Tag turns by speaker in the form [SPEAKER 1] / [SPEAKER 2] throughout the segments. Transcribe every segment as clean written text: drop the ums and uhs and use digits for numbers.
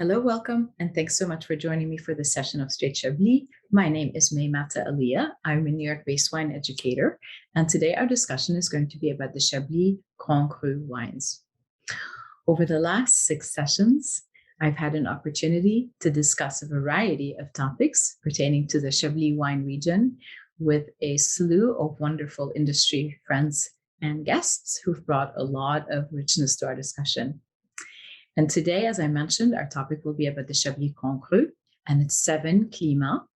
[SPEAKER 1] Hello, welcome, and thanks so much for joining me for this session of Straight Chablis. My name is May Matta-Aliah. I'm a New York-based wine educator, and today our discussion is going to be about the Chablis Grand Cru wines. Over the last 6 sessions, I've had an opportunity to discuss a variety of topics pertaining to the Chablis wine region with a slew of wonderful industry friends and guests who've brought a lot of richness to our discussion. And today, as I mentioned, our topic will be about the Chablis Grand Cru and its 7 climats.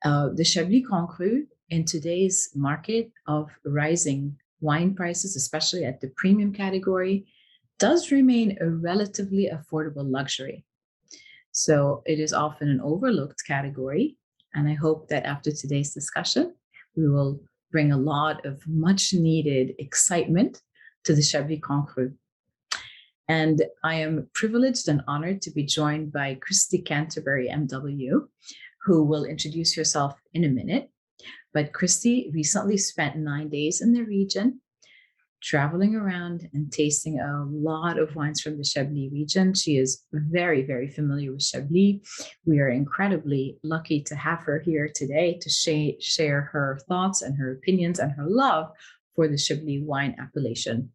[SPEAKER 1] The Chablis Grand Cru in today's market of rising wine prices, especially at the premium category, does remain a relatively affordable luxury. So it is often an overlooked category. And I hope that after today's discussion, we will bring a lot of much needed excitement to the Chablis Grand Cru. And I am privileged and honored to be joined by Christy Canterbury MW, who will introduce herself in a minute. But Christy recently spent 9 days in the region, traveling around and tasting a lot of wines from the Chablis region. She is very, very familiar with Chablis. We are incredibly lucky to have her here today to share her thoughts and her opinions and her love for the Chablis wine appellation.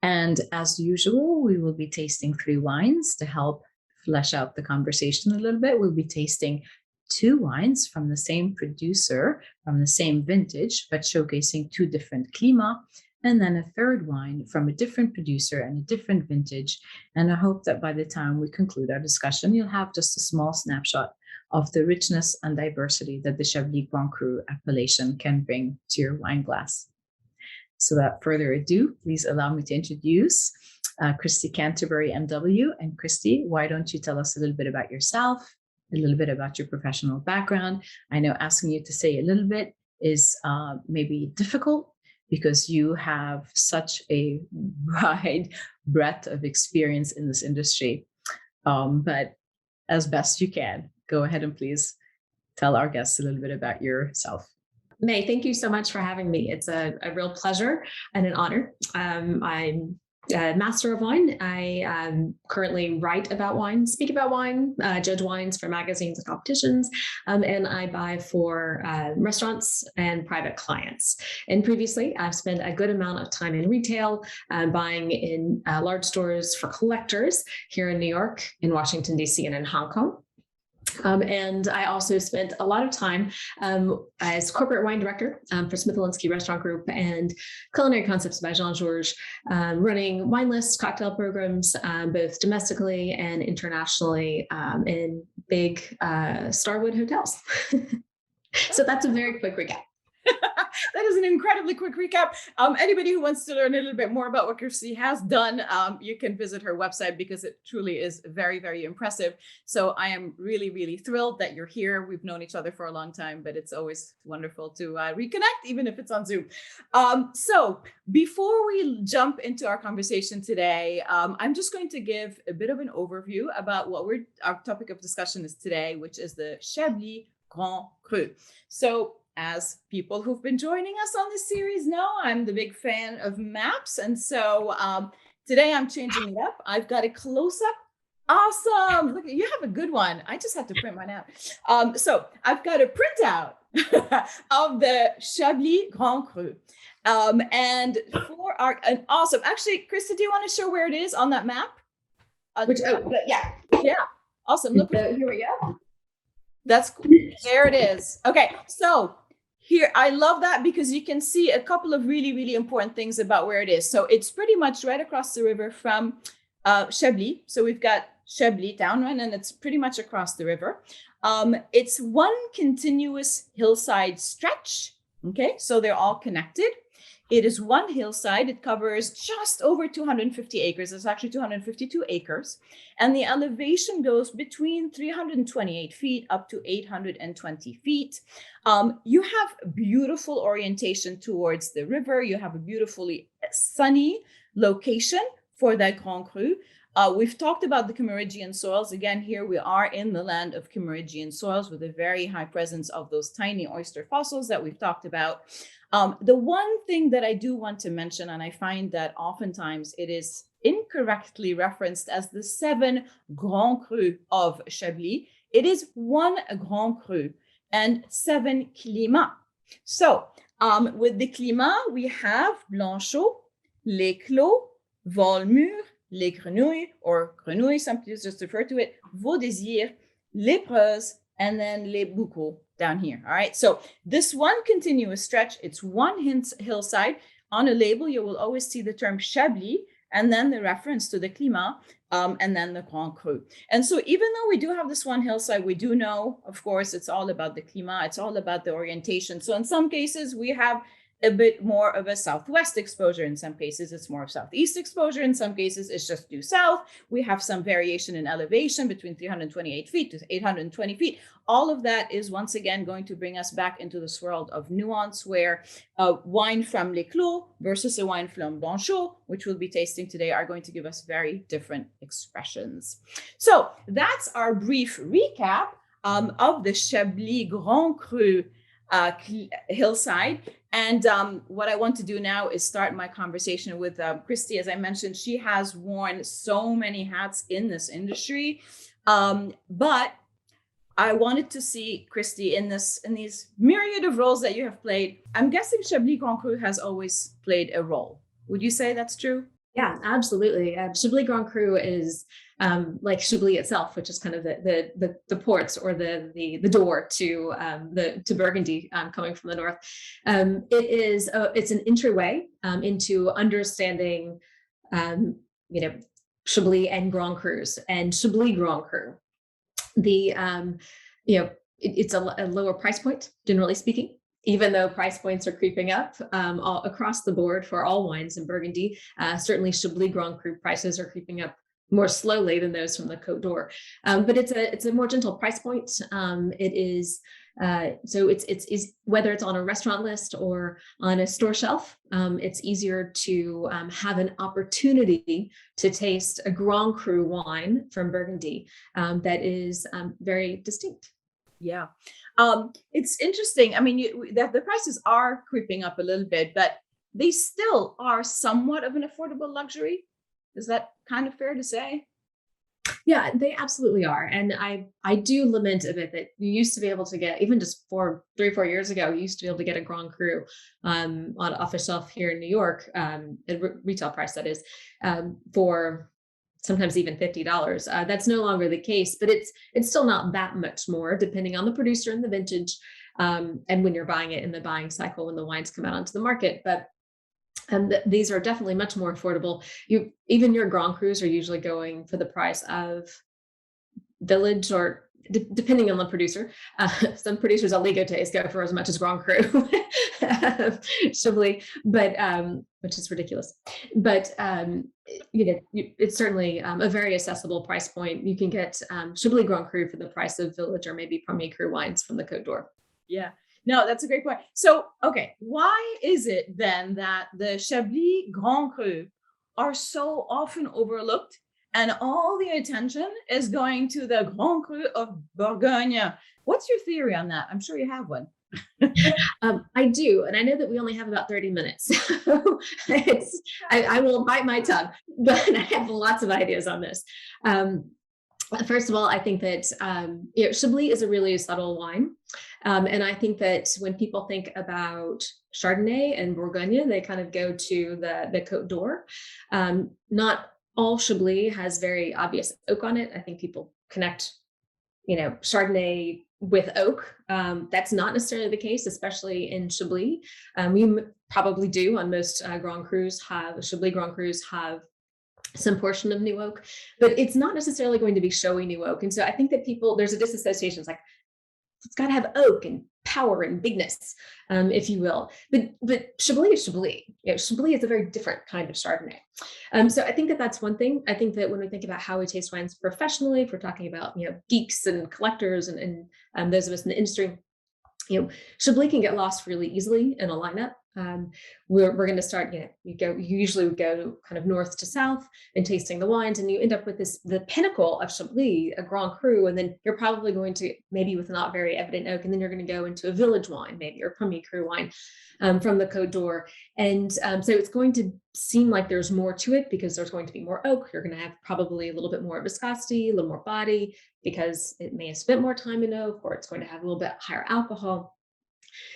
[SPEAKER 1] And as usual, we will be tasting 3 wines to help flesh out the conversation a little bit. We'll be tasting 2 wines from the same producer, from the same vintage, but showcasing 2 different climats, and then a 3rd wine from a different producer and a different vintage. And I hope that by the time we conclude our discussion, you'll have just a small snapshot of the richness and diversity that the Chablis Grand Cru appellation can bring to your wine glass. So without further ado, please allow me to introduce Christy Canterbury MW. And Christy, why don't you tell us a little bit about yourself, a little bit about your professional background? I know asking you to say a little bit is maybe difficult because you have such a wide breadth of experience in this industry. But as best you can, go ahead and please tell our guests a little bit about yourself.
[SPEAKER 2] May, thank you so much for having me. It's a real pleasure and an honor. I'm a master of wine. I currently write about wine, speak about wine, judge wines for magazines and competitions, and I buy for restaurants and private clients. And previously, I've spent a good amount of time in retail, buying in large stores for collectors here in New York, in Washington, D.C., and in Hong Kong. And I also spent a lot of time as corporate wine director for Smith & Linsky Restaurant Group and Culinary Concepts by Jean-Georges, running wine lists, cocktail programs, both domestically and internationally in big Starwood hotels. So that's a very quick recap.
[SPEAKER 3] That is an incredibly quick recap. Anybody who wants to learn a little bit more about what Christy has done, you can visit her website because it truly is very, very impressive. So I am really, really thrilled that you're here. We've known each other for a long time, but it's always wonderful to reconnect, even if it's on Zoom. So before we jump into our conversation today, I'm just going to give a bit of an overview about what our topic of discussion is today, which is the Chablis Grand Cru. So as people who've been joining us on this series know, I'm the big fan of maps. And so today I'm changing it up. I've got a close-up. Awesome. Look, you have a good one. I just have to print mine out. So I've got a printout of the Chablis Grand Cru. And for an awesome, actually, Krista, do you want to show where it is on that map?
[SPEAKER 2] Yeah.
[SPEAKER 3] Awesome. Look,
[SPEAKER 2] here we go.
[SPEAKER 3] That's cool. There it is. Okay. So here, I love that because you can see a couple of really, really important things about where it is. So it's pretty much right across the river from Chablis. So we've got Chablis down one, and it's pretty much across the river. It's one continuous hillside stretch. Okay. So they're all connected. It is one hillside. It covers just over 250 acres. It's actually 252 acres. And the elevation goes between 328 feet up to 820 feet. You have beautiful orientation towards the river. You have a beautifully sunny location for that Grand Cru. We've talked about the Camarigian soils. Again, here we are in the land of Camarigian soils with a very high presence of those tiny oyster fossils that we've talked about. The one thing that I do want to mention, and I find that oftentimes it is incorrectly referenced as the 7 Grands Crus of Chablis. It is 1 Grand Cru and 7 climats. So with the climats, we have Blanchot, Les Clos, Valmure, Les Grenouilles, or Grenouilles, some people just refer to it, Vaudésir, Les Preuses, and then Les Boucaux down here. All right. So this one continuous stretch, it's one hillside. On a label, you will always see the term Chablis and then the reference to the climat, and then the Grand Cru. And so even though we do have this one hillside, we do know, of course, it's all about the climat. It's all about the orientation. So in some cases, we have a bit more of a southwest exposure. In some cases, it's more of southeast exposure. In some cases, it's just due south. We have some variation in elevation between 328 feet to 820 feet. All of that is once again going to bring us back into this world of nuance where wine from Les Clos versus a wine from Blanchot, which we'll be tasting today, are going to give us very different expressions. So that's our brief recap of the Chablis Grand Cru hillside. And what I want to do now is start my conversation with Christy. As I mentioned, she has worn so many hats in this industry, but I wanted to see, Christy, in these myriad of roles that you have played. I'm guessing Chablis Grand Cru has always played a role. Would you say that's true?
[SPEAKER 2] Yeah, absolutely. Chablis Grand Cru is like Chablis itself, which is kind of the ports or the door to Burgundy coming from the north. It's an entryway into understanding Chablis and Grand Crus and Chablis Grand Cru. It's a lower price point, generally speaking. Even though price points are creeping up all across the board for all wines in Burgundy, certainly Chablis Grand Cru prices are creeping up more slowly than those from the Côte d'Or. But it's a more gentle price point. It is so it's whether it's on a restaurant list or on a store shelf, it's easier to have an opportunity to taste a Grand Cru wine from Burgundy that is very distinct.
[SPEAKER 3] Yeah. It's interesting. I mean, the prices are creeping up a little bit, but they still are somewhat of an affordable luxury. Is that kind of fair to say?
[SPEAKER 2] Yeah, they absolutely are. And I do lament a bit that you used to be able to get, even just 3 or 4 years ago, you used to be able to get a Grand Cru off a shelf here in New York, at retail price, that is, for sometimes even $50. That's no longer the case, but it's still not that much more, depending on the producer and the vintage, and when you're buying it in the buying cycle when the wines come out onto the market. But these are definitely much more affordable. Even your Grand Crus are usually going for the price of Village, or depending on the producer. Some producers at Ligotes go for as much as Grand Cru, Chablis, but which is ridiculous. But it's certainly a very accessible price point. You can get Chablis Grand Cru for the price of Village or maybe Premier Cru wines from the Côte d'Or.
[SPEAKER 3] Yeah. No, that's a great point. So, okay, why is it then that the Chablis Grand Cru are so often overlooked and all the attention is going to the Grand Cru of Bourgogne? What's your theory on that? I'm sure you have one.
[SPEAKER 2] I do. And I know that we only have about 30 minutes. So I will bite my tongue, but I have lots of ideas on this. First of all, I think that Chablis is a really subtle wine. And I think that when people think about Chardonnay and Bourgogne, they kind of go to the Côte d'Or. Not all Chablis has very obvious oak on it. I think people connect, Chardonnay with oak. That's not necessarily the case, especially in Chablis. We probably do on most Grand Crus Chablis Grand Crus have some portion of new oak, but it's not necessarily going to be showy new oak. And so I think that there's a disassociation. It's like, it's got to have oak and power and bigness, if you will. But Chablis is Chablis. Chablis is a very different kind of Chardonnay. So I think that that's one thing. I think that when we think about how we taste wines professionally, if we're talking about geeks and collectors and those of us in the industry, Chablis can get lost really easily in a lineup. we're going to start, you usually would go kind of north to south and tasting the wines, and you end up with the pinnacle of Chablis, a Grand Cru, and then you're probably going to maybe with not very evident oak, and then you're going to go into a village wine, maybe, or Premier Cru wine from the Côte d'Or. And so it's going to seem like there's more to it because there's going to be more oak. You're going to have probably a little bit more viscosity, a little more body because it may have spent more time in oak, or it's going to have a little bit higher alcohol.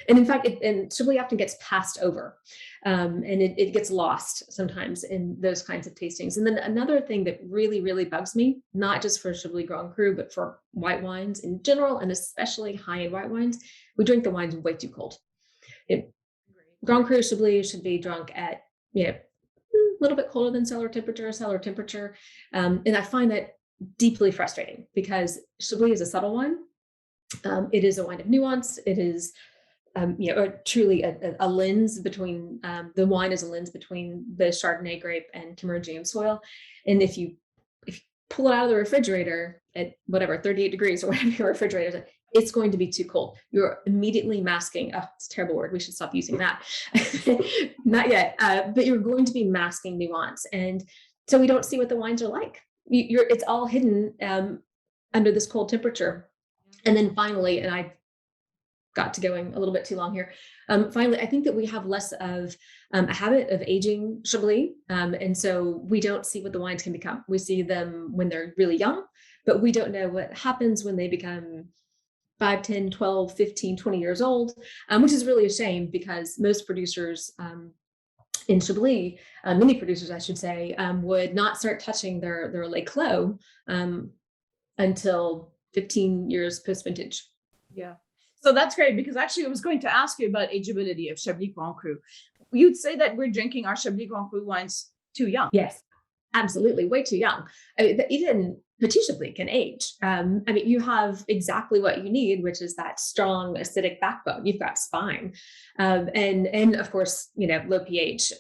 [SPEAKER 2] And in fact, Chablis often gets passed over and it gets lost sometimes in those kinds of tastings. And then another thing that really, really bugs me, not just for Chablis Grand Cru, but for white wines in general, and especially high-end white wines, we drink the wines way too cold. Grand Cru Chablis should be drunk at, a little bit colder than cellar temperature. And I find that deeply frustrating because Chablis is a subtle wine. It is a wine of nuance. It is truly a lens between the wine is a lens between the Chardonnay grape and Cameroonian soil. And if you pull it out of the refrigerator at whatever 38 degrees or whatever your refrigerator is, it's going to be too cold. You're immediately masking. Oh, it's a terrible word. We should stop using that. Not yet, but you're going to be masking nuance, and so we don't see what the wines are like. It's all hidden under this cold temperature. And then finally, and I got to going a little bit too long here. Finally, I think that we have less of a habit of aging Chablis. And so we don't see what the wines can become. We see them when they're really young, but we don't know what happens when they become 5, 10, 12, 15, 20 years old, which is really a shame because most producers in Chablis, many producers, I should say, would not start touching their Les Clos until 15 years post-vintage.
[SPEAKER 3] Yeah. So that's great because actually I was going to ask you about ageability of Chablis Grand Cru. You'd say that we're drinking our Chablis Grand Cru wines too young.
[SPEAKER 2] Yes, absolutely. Way too young. I mean, even Petit Chablis can age. You have exactly what you need, which is that strong acidic backbone. You've got spine, and of course, low pH.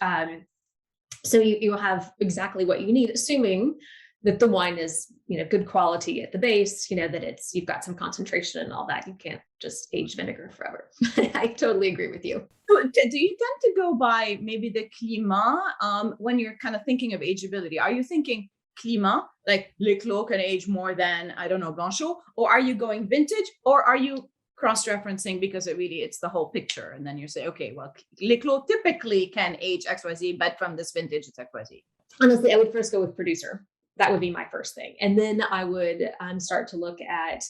[SPEAKER 2] So you have exactly what you need, assuming that the wine is, good quality at the base, that you've got some concentration and all that. You can't just age vinegar forever. I totally agree with you.
[SPEAKER 3] So do you tend to go by maybe the climat when you're kind of thinking of ageability? Are you thinking climat, like Les Clos can age more than, I don't know, Blanchot, or are you going vintage, or are you cross-referencing because it's the whole picture? And then you say, okay, well, Les Clos typically can age XYZ, but from this vintage, it's XYZ.
[SPEAKER 2] Honestly, I would first go with producer. That would be my first thing. And then I would start to look at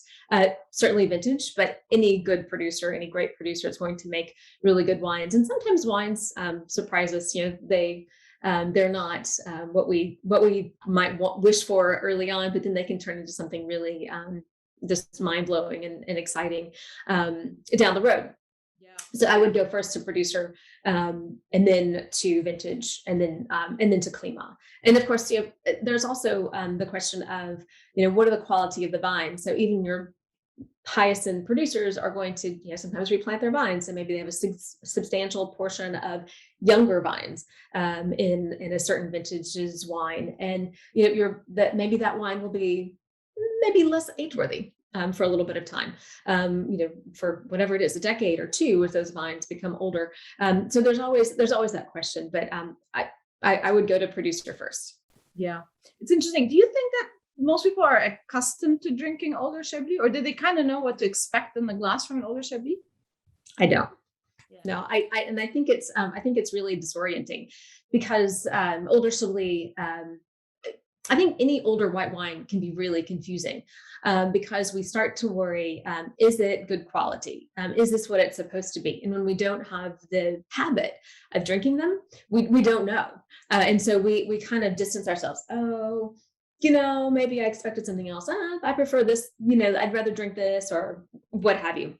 [SPEAKER 2] certainly vintage, but any good producer, any great producer is going to make really good wines. And sometimes wines surprise us. They're not what we might wish for early on, but then they can turn into something really just mind-blowing and exciting down the road. Yeah. So I would go first to producer, and then to vintage, and then to climat. And of course, there's also the question of, what are the quality of the vine? So even your highest end producers are going to, sometimes replant their vines, and maybe they have a substantial portion of younger vines in a certain vintage's wine, and maybe that wine will be maybe less age-worthy. For a little bit of time, for whatever it is, a decade or two, if those vines become older. So there's always that question, but I would go to producer first.
[SPEAKER 3] Yeah, it's interesting. Do you think that most people are accustomed to drinking older Chablis, or do they kind of know what to expect in the glass from an older Chablis?
[SPEAKER 2] I don't. Yeah. No, I think it's really disorienting because older Chablis. I think any older white wine can be really confusing because we start to worry, is it good quality? Is this what it's supposed to be? And when we don't have the habit of drinking them, we don't know. And so we kind of distance ourselves. Oh, maybe I expected something else. I prefer this, I'd rather drink this or what have you.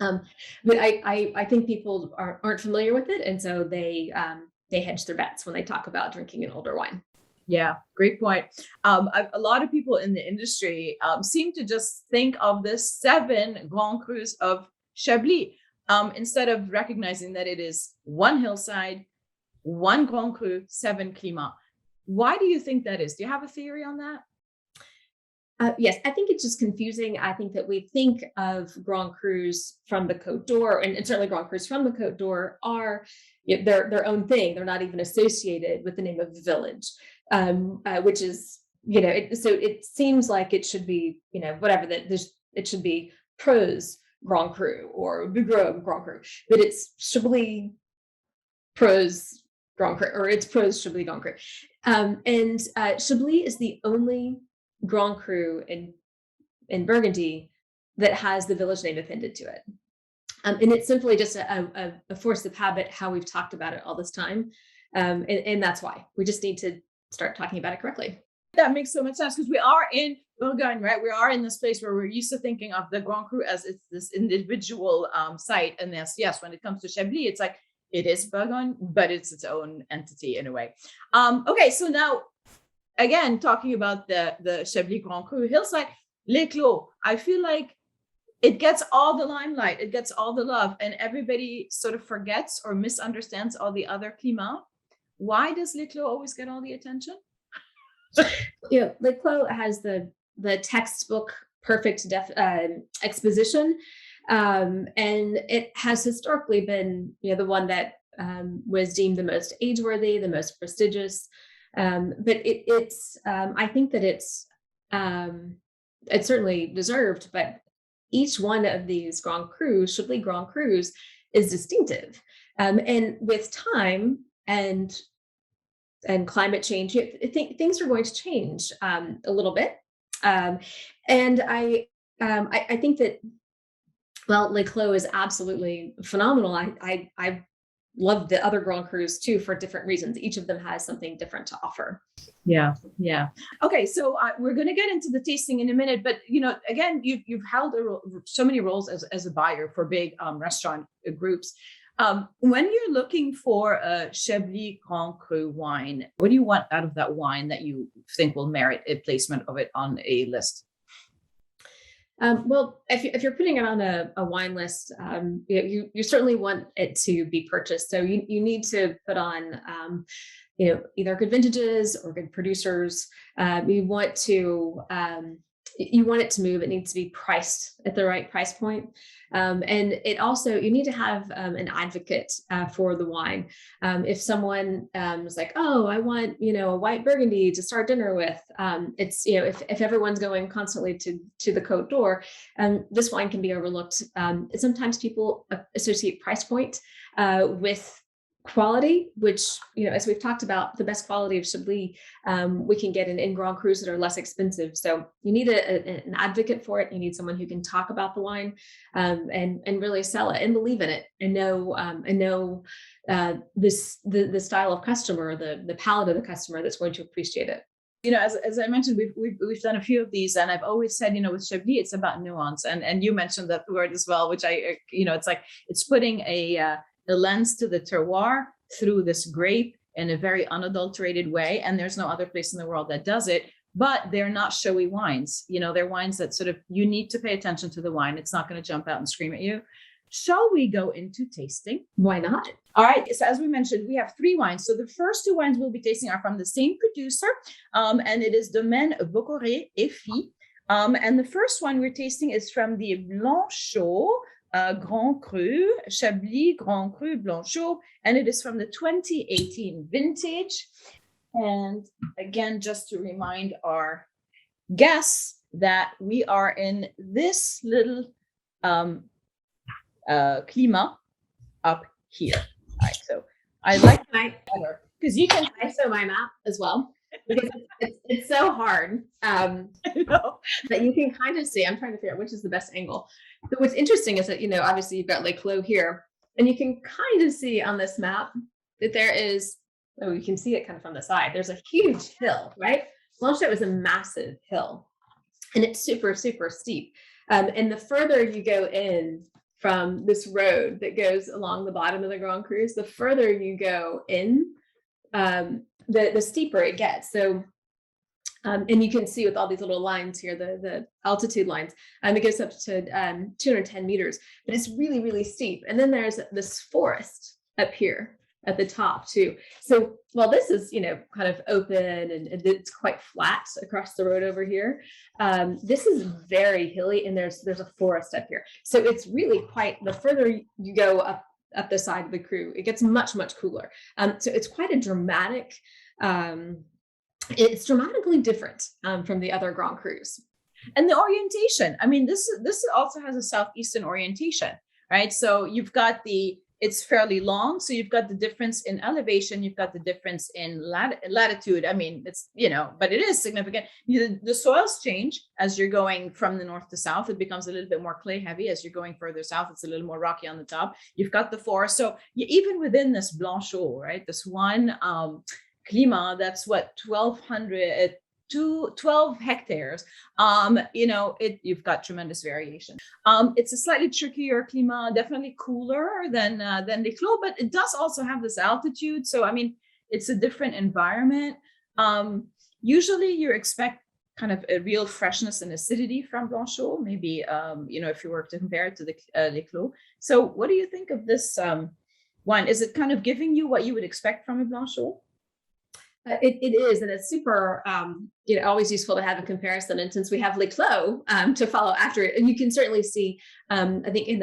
[SPEAKER 2] Yeah. But I think people aren't familiar with it. And so they hedge their bets when they talk about drinking an older wine.
[SPEAKER 3] Yeah, great point. A lot of people in the industry seem to just think of the 7 Grand Crus of Chablis instead of recognizing that it is 1 hillside, 1 Grand Cru, 7 climat. Why do you think that is? Do you have a theory on that?
[SPEAKER 2] Yes, I think it's just confusing. I think that we think of Grand Crus from the Côte d'Or, and certainly Grand Crus from the Côte d'Or are their own thing. They're not even associated with the name of the village, which is, so it seems like it should be, whatever that it should be Prose Grand Cru or Bourgogne Grand Cru, but it's Chablis Prose Grand Cru, or it's Prose Chablis Grand Cru. And Chablis is the only Grand Cru in Burgundy that has the village name appended to it. And it's simply just a force of habit, how we've talked about it all this time. And that's why we just need to start talking about it correctly.
[SPEAKER 3] That makes so much sense, because we are in Bourgogne, right? We are in this place where we're used to thinking of the Grand Cru as it's this individual site. And yes, when it comes to Chablis, it's like, it is Bourgogne, but it's its own entity in a way. Okay, so now, again, talking about the Chablis Grand Cru hillside, Les Clos, I feel like it gets all the limelight, it gets all the love, and everybody sort of forgets or misunderstands all the other climats. Why does Les Clos always get all the attention?
[SPEAKER 2] Les Clos has the textbook perfect exposition, and it has historically been, the one that was deemed the most age-worthy, the most prestigious. But it's I think that it's certainly deserved, but each one of these Grand Crus, Chablis Grand Crus, is distinctive. And with time and climate change, things are going to change a little bit. And I think that, well, Les Clos is absolutely phenomenal. I love the other Grand Crus too, for different reasons. Each of them has something different to offer.
[SPEAKER 3] Yeah. Okay, so we're going to get into the tasting in a minute, but again, you've held so many roles as a buyer for big restaurant groups. When you're looking for a Chablis Grand Cru wine, what do you want out of that wine that you think will merit a placement of it on a list?
[SPEAKER 2] Well, if you're putting it on a wine list, you certainly want it to be purchased. So you need to put on, either good vintages or good producers. You want it to move. It needs to be priced at the right price point. And it also, you need to have an advocate for the wine. If someone is like, oh, I want, a white Burgundy to start dinner with, it's, if everyone's going constantly to the Côte d'Or, this wine can be overlooked. Sometimes people associate price point with quality, which, as we've talked about, the best quality of Chablis we can get in Grand Crus that are less expensive. So you need an advocate for it. You need someone who can talk about the wine and really sell it and believe in it and know the style of customer, the palate of the customer that's going to appreciate it.
[SPEAKER 3] As I mentioned, we've done a few of these, and I've always said, with Chablis, it's about nuance, and you mentioned that word as well, which it's like it's putting a lens to the terroir through this grape in a very unadulterated way. And there's no other place in the world that does it, but they're not showy wines. They're wines that sort of, you need to pay attention to the wine. It's not going to jump out and scream at you. Shall we go into tasting?
[SPEAKER 2] Why not?
[SPEAKER 3] All right. So as we mentioned, we have 3 wines. So the first 2 wines we'll be tasting are from the same producer. And it is Domaine Bocoré et Filles. And the first one we're tasting is from the Blanchot Grand Cru, Chablis Grand Cru Blanchot, and it is from the 2018 vintage. And again, just to remind our guests that we are in this little climat up here. All right, so I like that better because you can.
[SPEAKER 2] I show my map as well, because it's so hard that you can kind of see. I'm trying to figure out which is the best angle. But what's interesting is that, obviously you've got Les Clos here, and you can kind of see on this map that there is, you can see it kind of from the side. There's a huge hill, right? Blanchot is a massive hill, and it's super, super steep. And the further you go in from this road that goes along the bottom of the Grand Crus, the further you go in, the steeper it gets. So, and you can see with all these little lines here, the altitude lines, it goes up to 210 meters, but it's really, really steep. And then there's this forest up here. at the top too. So while this is, kind of open and it's quite flat across the road over here, this is very hilly, and there's a forest up here. So it's really quite, the further you go up the side of the Cru, it gets much, much cooler. So it's quite a dramatic, it's dramatically different from the other Grand Crus.
[SPEAKER 3] And the orientation, I mean, this also has a southeastern orientation, right? So you've got it's fairly long. So you've got the difference in elevation, you've got the difference in latitude. I mean, it's, but it is significant. The soils change as you're going from the north to south. It becomes a little bit more clay heavy. As you're going further south, it's a little more rocky on the top. You've got the forest. So even within this Blanchot, right, this one climat, that's what, 12 hectares, you've got tremendous variation. It's a slightly trickier climat, definitely cooler than Les Clos, but it does also have this altitude. So, I mean, it's a different environment. Usually you expect kind of a real freshness and acidity from Blanchot, maybe, if you were to compare it to the Les Clos. So what do you think of this wine? Is it kind of giving you what you would expect from a Blanchot?
[SPEAKER 2] It is, and it's super, always useful to have a comparison. And since we have Les Clos to follow after it, and you can certainly see, I think in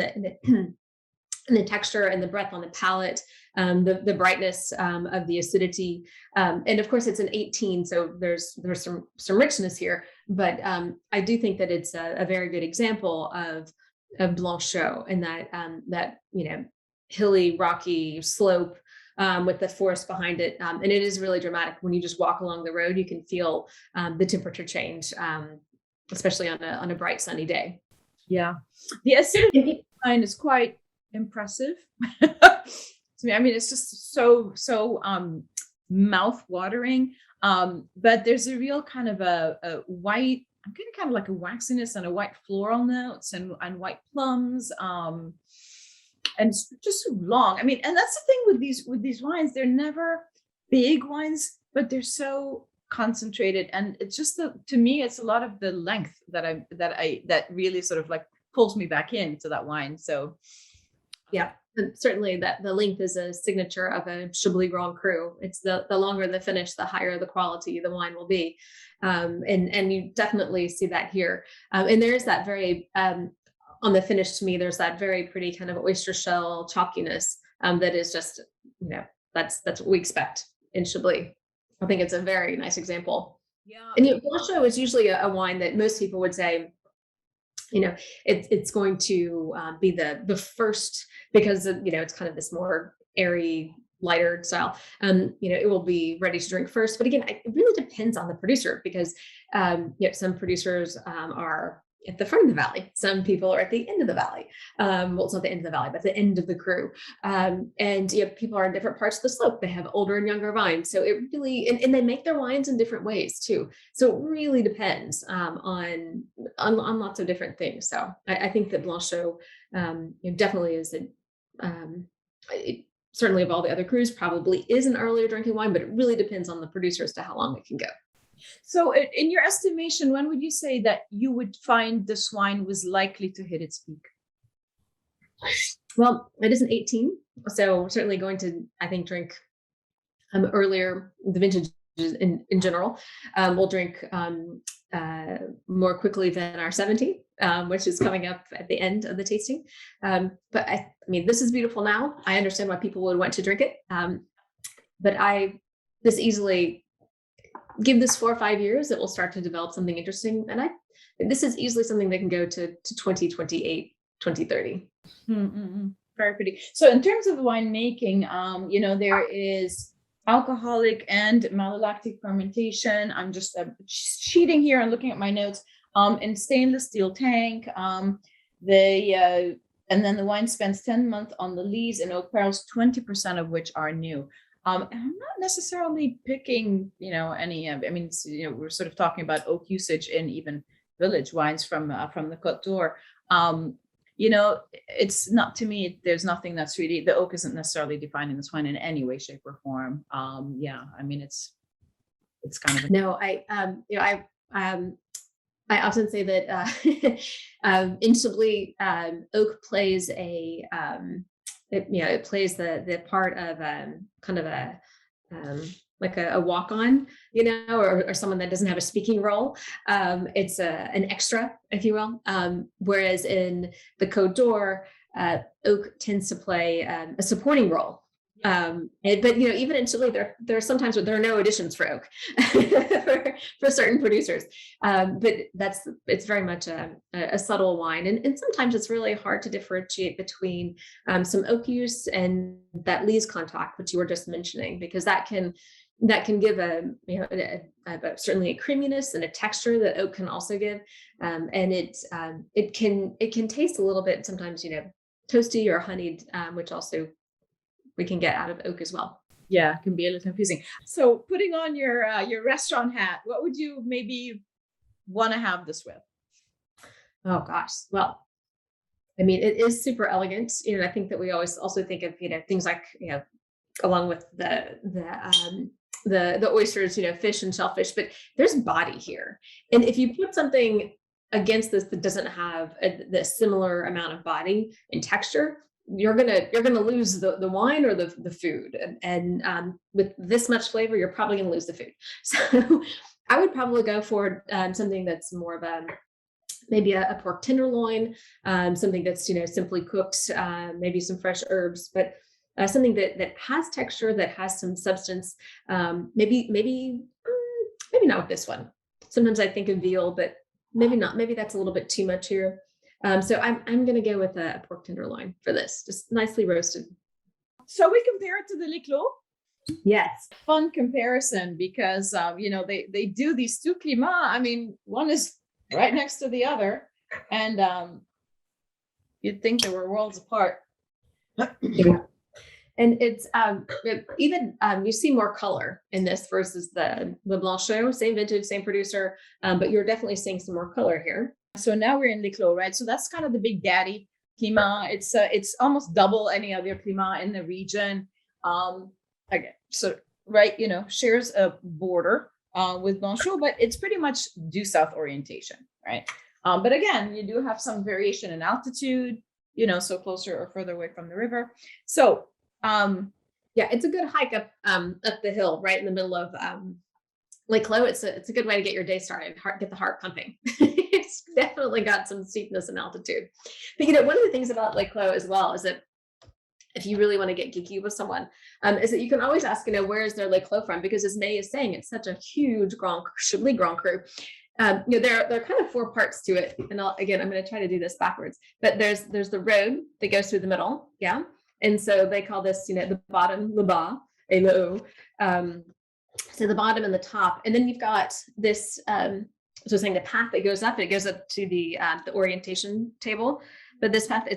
[SPEAKER 2] the texture and the breadth on the palate, the brightness of the acidity, and of course it's an 18, so there's some richness here. But I do think that it's a very good example of Blanchot, and that hilly, rocky slope. With the forest behind it. And it is really dramatic. When you just walk along the road, you can feel the temperature change, especially on a bright, sunny day.
[SPEAKER 3] Yeah. The acidity line is quite impressive to me. I mean, it's just so mouth watering. But there's a real kind of a white, I'm getting kind of like a waxiness and a white floral notes and white plums. And it's just so long. I mean, and that's the thing with these wines. They're never big wines, but they're so concentrated. And it's just to me, it's a lot of the length that really sort of like pulls me back into that wine. So
[SPEAKER 2] yeah, and certainly that the length is a signature of a Chablis Grand Cru. It's the longer the finish, the higher the quality the wine will be. And you definitely see that here. And there's that very, on the finish, to me, there's that very pretty kind of oyster shell chalkiness that is just, that's what we expect in Chablis. I think it's a very nice example.
[SPEAKER 3] Yeah.
[SPEAKER 2] And Blanchot is usually a wine that most people would say, it's going to be the first, because it's kind of this more airy, lighter style. It will be ready to drink first. But again, it really depends on the producer, because some producers are at the front of the valley. Some people are at the end of the valley. Well, it's not the end of the valley, but the end of the Cru. And people are in different parts of the slope. They have older and younger vines. So it really, and they make their wines in different ways too. So it really depends on lots of different things. So I think that Blanchot definitely is certainly of all the other Crus, probably is an earlier drinking wine, but it really depends on the producer as to how long it can go.
[SPEAKER 3] So in your estimation, when would you say that you would find this wine was likely to hit its peak?
[SPEAKER 2] Well, it is an 18. So certainly going to, I think, drink earlier. The vintages in general will drink more quickly than our 17, which is coming up at the end of the tasting. But I mean, this is beautiful now. I understand why people would want to drink it. But this easily, give this 4 or 5 years, it will start to develop something interesting. And this is easily something that can go to 2028, 2030.
[SPEAKER 3] Mm-hmm. Very pretty. So in terms of wine making, there is alcoholic and malolactic fermentation. I'm just cheating here and looking at my notes. In stainless steel tank, and then the wine spends 10 months on the lees in oak barrels, 20% of which are new. And I'm not necessarily picking, any. I mean, we're sort of talking about oak usage in even village wines from the Côte d'Or. It's not, to me, there's nothing that's really, the oak isn't necessarily defining this wine in any way, shape, or form. I mean, it's kind of
[SPEAKER 2] no. I often say that in Chablis, oak plays a it plays the part of kind of a like a walk-on, or someone that doesn't have a speaking role. It's an extra, if you will. Whereas in the Côte d'Or, oak tends to play a supporting role. But even in Chile, there are sometimes there are no additions for oak for certain producers. But it's very much a subtle wine, and sometimes it's really hard to differentiate between some oak use and that lees contact, which you were just mentioning, because that can give certainly a creaminess and a texture that oak can also give, and it can taste a little bit sometimes toasty or honeyed, which also we can get out of oak as well.
[SPEAKER 3] Yeah, it can be a little confusing. So putting on your restaurant hat, what would you maybe want to have this with?
[SPEAKER 2] Oh gosh, well, I mean, it is super elegant. I think that we always also think of things like along with the oysters, fish and shellfish, but there's body here, and if you put something against this that doesn't have the similar amount of body and texture, you're gonna lose the wine or the food, and with this much flavor, you're probably gonna lose the food. So I would probably go for something that's more of maybe a pork tenderloin, something that's simply cooked, maybe some fresh herbs, but something that has texture, that has some substance. Maybe not with this one. Sometimes I think of veal, but maybe not. Maybe that's a little bit too much here. So I'm going to go with a pork tenderloin for this, just nicely roasted.
[SPEAKER 3] So we compare it to the Les Clos?
[SPEAKER 2] Yes.
[SPEAKER 3] Fun comparison, because, they do these two climats. I mean, one is right next to the other, and you'd think they were worlds apart.
[SPEAKER 2] Yeah. And it's even you see more color in this versus the Blanchot, same vintage, same producer, but you're definitely seeing some more color here.
[SPEAKER 3] So now we're in Les Clos, right? So that's kind of the big daddy climat. It's almost double any other climat in the region. Again, so right, shares a border with Blanchot, but it's pretty much due south orientation, right? But again, you do have some variation in altitude, so closer or further away from the river. So
[SPEAKER 2] yeah, it's a good hike up the hill, right in the middle of Les Clos. It's a good way to get your day started, get the heart pumping. It's definitely got some steepness and altitude. But one of the things about Les Clos as well is that if you really want to get geeky with someone, is that you can always ask, where is their Les Clos from? Because as May is saying, it's such a huge Chablis Grand Cru. There are kind of four parts to it, and I'm going to try to do this backwards. But there's the road that goes through the middle, yeah. And so they call this, the bottom, le bas, et le haut. So the bottom and the top, and then you've got this. So saying the path that goes up, it goes up to the orientation table. But this path,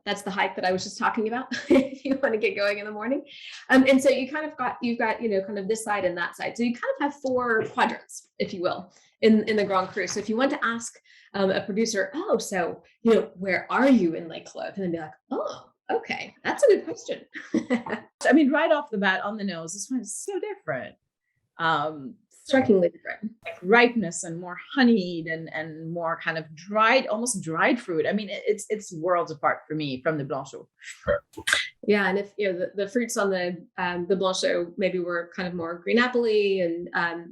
[SPEAKER 2] that's the hike that I was just talking about. If you want to get going in the morning, and so you've got kind of this side and that side. So you kind of have four quadrants, if you will, in the Grand Cru. So if you want to ask a producer, oh, so where are you in Les Clos, and then be like, oh. Okay, that's a good question.
[SPEAKER 3] I mean, right off the bat, on the nose, this one is so different.
[SPEAKER 2] Strikingly different.
[SPEAKER 3] Like ripeness and more honeyed and more kind of dried, almost dried fruit. I mean, it's worlds apart for me from the Blanchot.
[SPEAKER 2] Yeah, and if the fruits on the Blanchot maybe were kind of more green apple-y and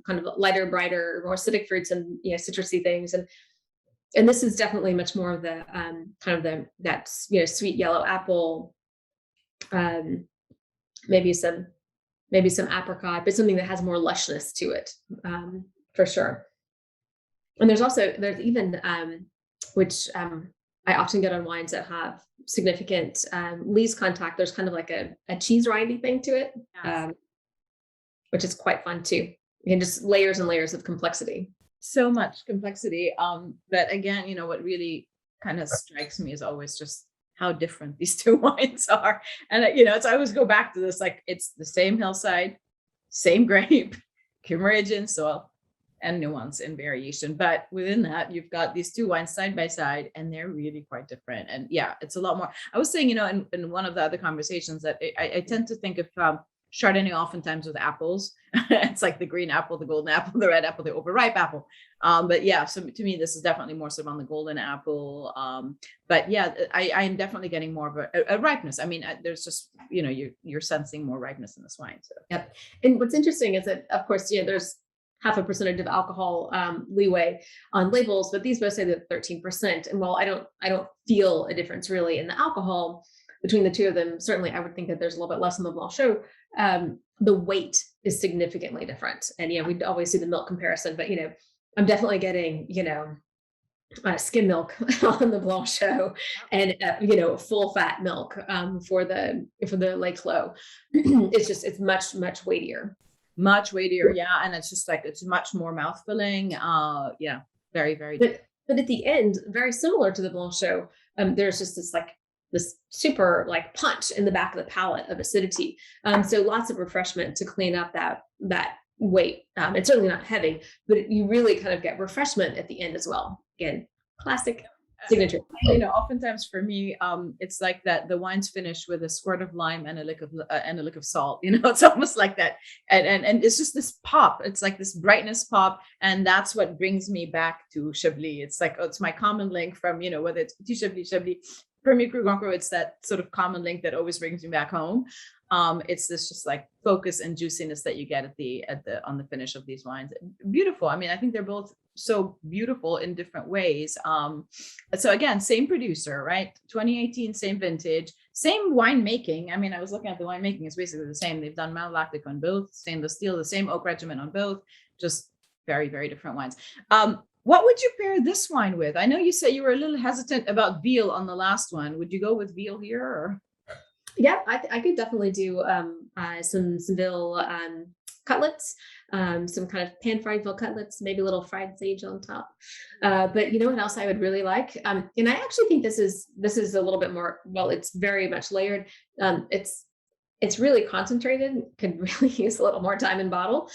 [SPEAKER 2] kind of lighter, brighter, more acidic fruits and citrusy things, and this is definitely much more of the that sweet yellow apple, maybe some apricot, but something that has more lushness to it, for sure. And there's even which I often get on wines that have significant lees contact. There's kind of like a cheese rindy thing to it, yes. Which is quite fun too. You can just layers and layers of complexity.
[SPEAKER 3] So much complexity. But again, what really kind of strikes me is always just how different these two wines are. And, it's I always go back to this, like it's the same hillside, same grape, Kimmeridgian soil, and nuance and variation. But within that, you've got these two wines side by side, and they're really quite different. And yeah, it's a lot more. I was saying, in one of the other conversations that I tend to think of Chardonnay oftentimes with apples. It's like the green apple, the golden apple, the red apple, the overripe apple. But yeah, so to me, this is definitely more sort of on the golden apple. But yeah, I am definitely getting more of a ripeness. I mean, there's just, you're sensing more ripeness in this wine. So.
[SPEAKER 2] Yep. And what's interesting is that, of course, there's 0.5% of alcohol leeway on labels, but these both say that 13%. And while I don't feel a difference really in the alcohol between the two of them, certainly I would think that there's a little bit less in the Blanchot. The weight is significantly different. And we'd always see the milk comparison, but I'm definitely getting, skim milk on the Blanchot and, full fat milk for the Les Clos. It's much, much weightier.
[SPEAKER 3] Much weightier. Yeah. And it's just like, it's much more mouth-filling. Yeah. Very, very.
[SPEAKER 2] But at the end, very similar to the Blanchot, there's just this super punch in the back of the palate of acidity. So lots of refreshment to clean up that weight. It's certainly not heavy, but you really kind of get refreshment at the end as well. Again, classic signature.
[SPEAKER 3] Oftentimes for me, it's like that the wine's finished with a squirt of lime and a lick of salt. It's almost like that, and it's just this pop. It's like this brightness pop, and that's what brings me back to Chablis. It's like it's my common link from whether it's Petit Chablis, Chablis, Premier Cru, Grand Cru. It's that sort of common link that always brings me back home. It's this just like focus and juiciness that you get on the finish of these wines. Beautiful. I mean, I think they're both so beautiful in different ways. So again, same producer, right? 2018, same vintage, same winemaking. I mean, I was looking at the winemaking; it's basically the same. They've done malolactic on both, stainless steel, the same oak regimen on both, just very, very different wines. What would you pair this wine with? I know you said you were a little hesitant about veal on the last one. Would you go with veal here? Or?
[SPEAKER 2] Yeah, I could definitely do some veal cutlets, some kind of pan-fried veal cutlets, maybe a little fried sage on top. But you know what else I would really like? And I actually think this is a little bit more, well, it's very much layered. It's really concentrated, could really use a little more time in bottle,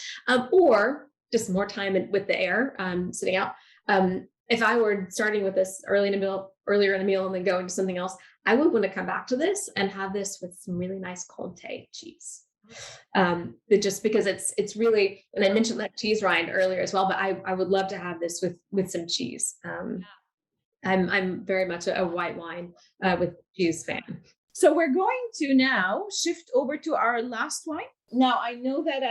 [SPEAKER 2] or just more time with the air sitting out. If I were starting with this earlier in a meal and then going to something else, I would want to come back to this and have this with some really nice Comté cheese. But just because it's really, and I mentioned that cheese rind earlier as well, but I would love to have this with some cheese. I'm very much a white wine with cheese fan.
[SPEAKER 3] So we're going to now shift over to our last wine. Now, I know that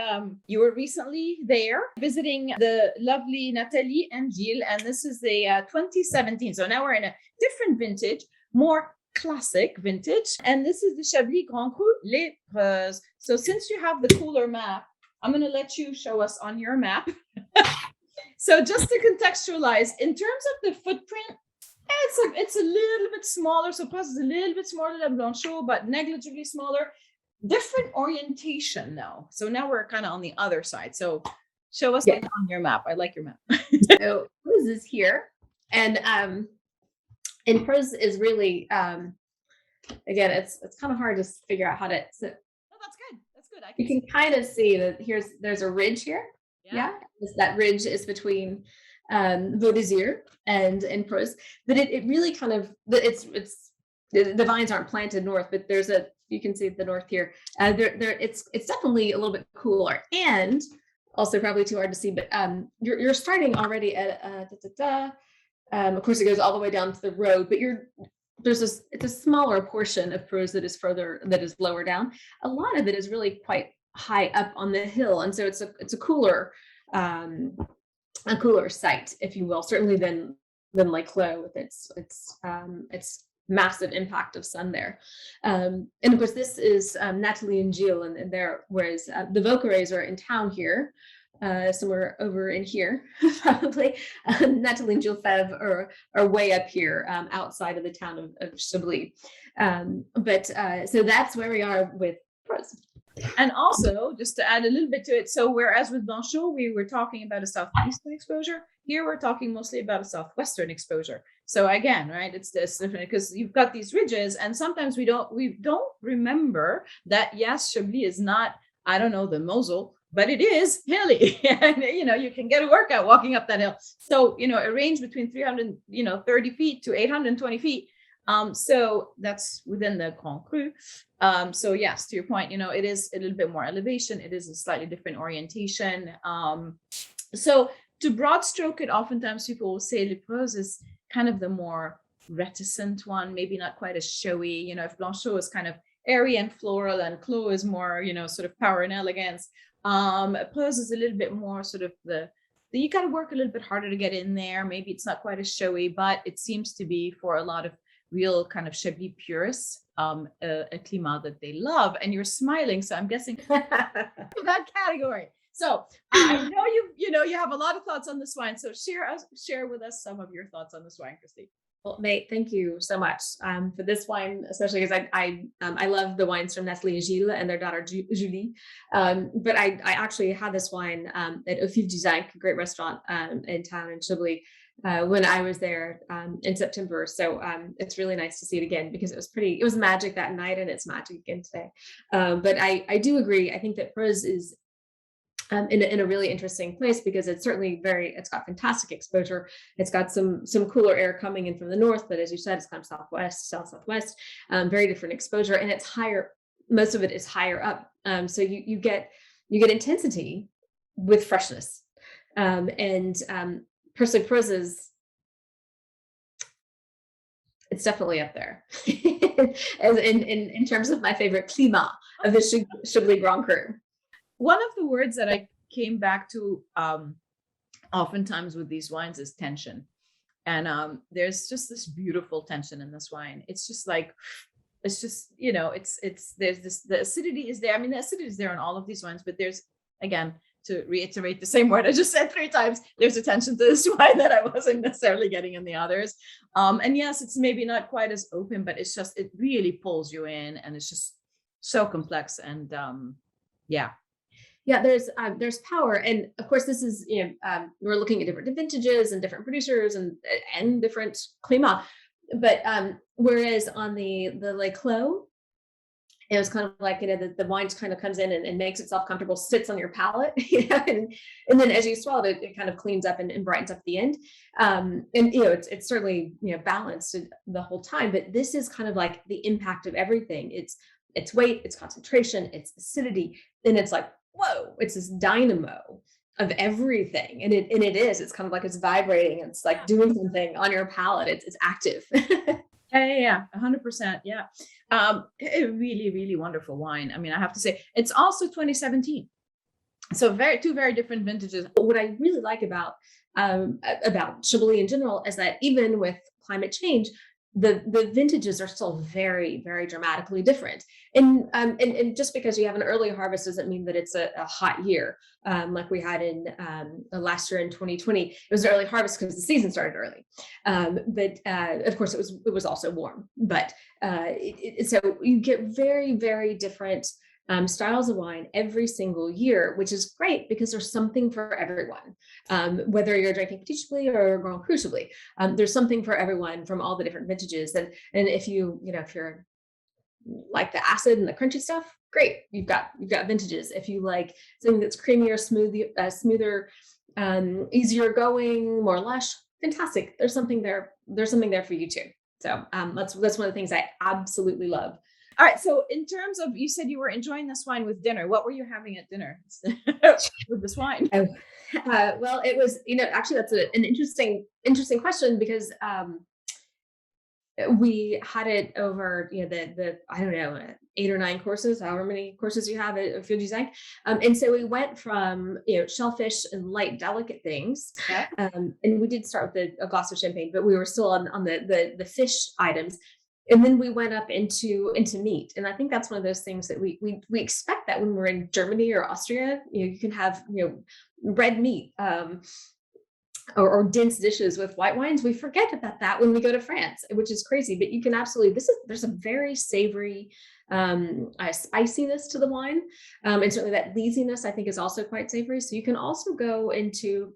[SPEAKER 3] you were recently there visiting the lovely Nathalie and Gilles, and this is the 2017. So now we're in a different vintage, more classic vintage. And this is the Chablis Grand Cru Les Clos. So since you have the cooler map, I'm going to let you show us on your map. So just to contextualize, in terms of the footprint, it's a little bit smaller. So plus it's a little bit smaller than Blanchot, but negligibly smaller. Different orientation though. So now we're kind of on the other side. So show us on your map. I like your map.
[SPEAKER 2] So Prose is here. And Prose is really, again, it's kind of hard to figure out how to sit.
[SPEAKER 3] Oh, that's good. That's good.
[SPEAKER 2] You can kind of see that there's a ridge here. Yeah. That ridge is between Vaudésir and Prose. But it really kind of, the vines aren't planted north, but you can see the north here. It's definitely a little bit cooler, and also probably too hard to see. But you're starting already at of course, it goes all the way down to the road. But it's a smaller portion of Prose that is lower down. A lot of it is really quite high up on the hill, and so it's a cooler site, if you will, certainly than Les Clos with its massive impact of sun there. And of course, this is Nathalie and Gilles, and there, whereas the Vauquerets are in town here, somewhere over in here, probably. Nathalie and Gilles Fèvre are way up here, outside of the town of Chablis. So that's where we are with Prose.
[SPEAKER 3] And also, just to add a little bit to it, so whereas with Blanchot, we were talking about a southeastern exposure, here we're talking mostly about a southwestern exposure. So again, right, it's this different because you've got these ridges, and sometimes we don't remember that, yes, Chablis is not, I don't know, the Mosel, but it is hilly. And, you can get a workout walking up that hill. So, a range between 330 feet to 820 feet. So that's within the Grand Cru. So yes, to your point, it is a little bit more elevation. It is a slightly different orientation. So to broad stroke it, oftentimes people will say Les Clos is kind of the more reticent one, maybe not quite as showy. If Blanchot is kind of airy and floral, and Clos is more, sort of power and elegance. Clos is a little bit more sort of you got to work a little bit harder to get in there. Maybe it's not quite as showy, but it seems to be for a lot of real kind of Chablis purists, a climat that they love. And you're smiling, so I'm guessing that category. So I know you have a lot of thoughts on this wine. So share with us some of your thoughts on this wine, Christy.
[SPEAKER 2] Well, May, thank you so much for this wine, especially because I love the wines from Nestlé and Gilles and their daughter Julie. But I actually had this wine at Au Fil du Zinc, a great restaurant in town in Chablis, when I was there in September. So it's really nice to see it again, because it was magic that night, and it's magic again today. But I do agree. I think that Preuss is in a really interesting place, because it's certainly it's got fantastic exposure. It's got some cooler air coming in from the north, but as you said, it's kind of southwest, very different exposure, and it's higher. Most of it is higher up. So you get intensity with freshness. And personally, Preuss it's definitely up there as in terms of my favorite climat of the Chablis Grand Cru.
[SPEAKER 3] One of the words that I came back to oftentimes with these wines is tension. And there's just this beautiful tension in this wine. It's just like, there's the acidity is there. I mean, the acidity is there in all of these wines, but there's, again, to reiterate the same word I just said 3 times, there's a tension to this wine that I wasn't necessarily getting in the others. And yes, it's maybe not quite as open, but it really pulls you in, and it's just so complex. And
[SPEAKER 2] yeah, there's power, and of course this is we're looking at different vintages and different producers and different climat, but whereas on the Les Clos, it was kind of like the wine kind of comes in and makes itself comfortable, sits on your palate, and then as you swallow it, it kind of cleans up and brightens up at the end, and it's certainly balanced the whole time, but this is kind of like the impact of everything. It's weight, it's concentration, it's acidity, and it's like, whoa, it's this dynamo of everything. And it's kind of like it's vibrating. It's like doing something on your palate. It's active.
[SPEAKER 3] Yeah, 100%. Yeah. A really, really wonderful wine. I mean, I have to say, it's also 2017. So two very different vintages.
[SPEAKER 2] What I really like about Chablis in general is that even with climate change, the vintages are still very, very dramatically different. And just because you have an early harvest doesn't mean that it's a hot year. Like we had in last year in 2020, it was an early harvest because the season started early. But of course it was also warm, but so you get very, very different styles of wine every single year, which is great because there's something for everyone. Whether you're drinking Petit Chablis or Grand Cru Chablis, there's something for everyone from all the different vintages. And if if you're like the acid and the crunchy stuff, great, you've got vintages. If you like something that's creamier, smoother, easier going, more lush, fantastic. There's something there. There's something there for you too. So that's one of the things I absolutely love.
[SPEAKER 3] All right. So in terms of, you said you were enjoying this wine with dinner. What were you having at dinner with this wine?
[SPEAKER 2] Well, it was, actually that's an interesting question, because we had it over, the I don't know, 8 or 9 courses, however many courses you have at Au Fil du Zinc. And so we went from, shellfish and light, delicate things.
[SPEAKER 3] Yeah.
[SPEAKER 2] And we did start with a glass of champagne, but we were still on the fish items. And then we went up into meat. And I think that's one of those things that we expect that when we're in Germany or Austria, you can have, red meat, or dense dishes with white wines. We forget about that when we go to France, which is crazy, but you can absolutely, there's a very savory spiciness to the wine. And certainly that leasiness, I think, is also quite savory. So you can also go into,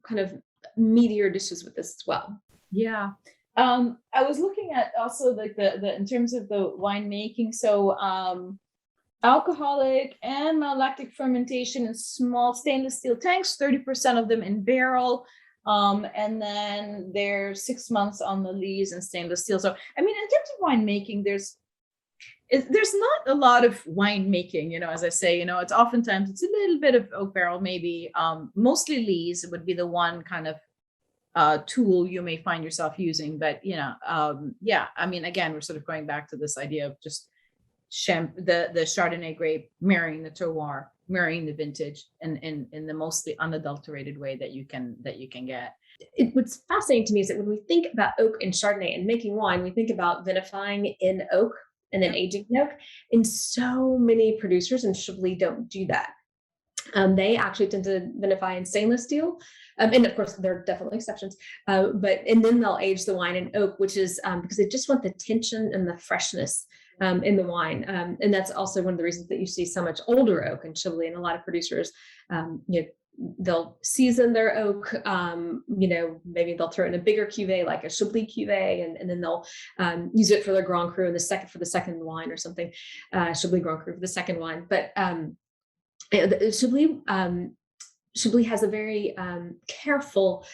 [SPEAKER 2] kind of meatier dishes with this as well.
[SPEAKER 3] Yeah. I was looking at also like the in terms of the winemaking. So alcoholic and malolactic fermentation in small stainless steel tanks, 30% of them in barrel. And then there's 6 months on the lees and stainless steel. So, I mean, in terms of winemaking, there's not a lot of winemaking, as I say, it's oftentimes it's a little bit of oak barrel, maybe mostly lees would be the one kind of tool you may find yourself using. But, yeah, I mean, again, we're sort of going back to this idea of just the Chardonnay grape marrying the terroir, marrying the vintage in the mostly unadulterated way that you can get.
[SPEAKER 2] What's fascinating to me is that when we think about oak and Chardonnay and making wine, we think about vinifying in oak and then aging in oak. And so many producers in Chablis don't do that. They actually tend to vinify in stainless steel. And of course, there are definitely exceptions. And then they'll age the wine in oak, which is because they just want the tension and the freshness in the wine. And that's also one of the reasons that you see so much older oak in Chablis. And a lot of producers, they'll season their oak, maybe they'll throw in a bigger cuvee, like a Chablis cuvee, and then they'll use it for their Grand Cru and for the second wine or something, Chablis Grand Cru for the second wine. But Chablis has a very careful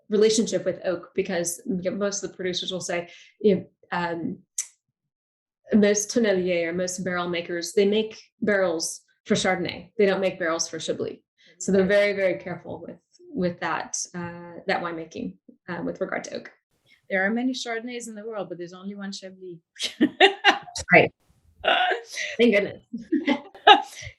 [SPEAKER 2] relationship with oak, because most of the producers will say, most tonneliers or most barrel makers, they make barrels for Chardonnay. They don't make barrels for Chablis. So they're very, very careful with that winemaking with regard to oak.
[SPEAKER 3] There are many Chardonnays in the world, but there's only one Chablis.
[SPEAKER 2] Right. Thank goodness.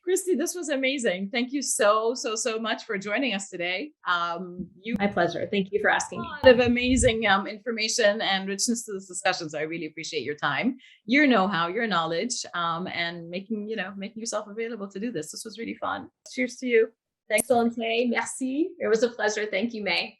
[SPEAKER 3] Christy, this was amazing. Thank you so much for joining us today.
[SPEAKER 2] My pleasure. Thank you for asking.
[SPEAKER 3] A lot of amazing information and richness to this discussion. So I really appreciate your time, your know-how, your knowledge, and making yourself available to do this. This was really fun. Cheers to you.
[SPEAKER 2] Thanks, Solange. Merci. It was a pleasure. Thank you, May.